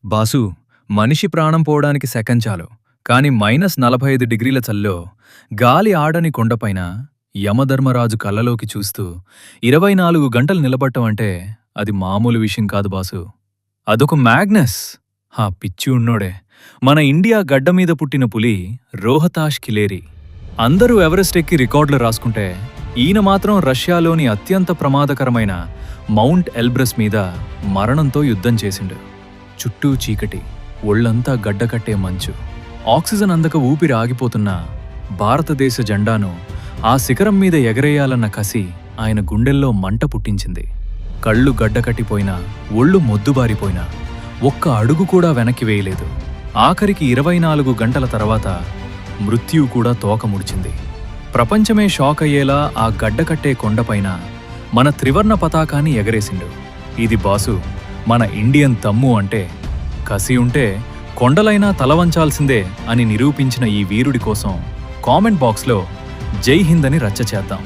Boss, మనిషి ప్రాణం పోవడానికి సెకండ్ చాలు. కాని -45 డిగ్రీల చల్లో గాలి ఆడని కొండపైన యమధర్మరాజు కళ్ళలోకి చూస్తూ 24 గంటలు నిలబడటం అంటే అది మామూలు విషయం కాదు బాసు. అదొక మ్యాగ్నస్. పిచ్చి ఉన్నోడే. మన ఇండియా గడ్డమీద పుట్టిన పులి రోహతాష్ కిలేరి. అందరూ ఎవరెస్ట్ ఎక్కి రికార్డులు రాసుకుంటే ఈయన మాత్రం రష్యాలోని అత్యంత ప్రమాదకరమైన మౌంట్ ఎల్బ్రస్ మీద మరణంతో యుద్ధం చేసిండు. చుట్టూ చీకటి, ఒళ్లంతా గడ్డకట్టే మంచు, ఆక్సిజన్ అందక ఊపిరి ఆగిపోతున్న భారతదేశ జెండాను ఆ శిఖరం మీద ఎగరేయాలన్న కసి ఆయన గుండెల్లో మంట పుట్టించింది. కళ్ళు గడ్డకట్టిపోయినా, ఒళ్ళు మొద్దుబారిపోయినా ఒక్క అడుగు కూడా వెనక్కి వేయలేదు. ఆఖరికి 24 గంటల తర్వాత మృత్యువు కూడా తోక ముడిచింది. ప్రపంచమే షాక్ అయ్యేలా ఆ గడ్డకట్టే కొండపైన మన త్రివర్ణ పతాకాన్ని ఎగరేసిండు. ఇది బాసు మన ఇండియన్ తమ్ము అంటే. కసి ఉంటే కొండలైనా తలవంచాల్సిందే అని నిరూపించిన ఈ వీరుడి కోసం కామెంట్ బాక్స్లో జై హింద్ అని రచ్చ చేద్దాం.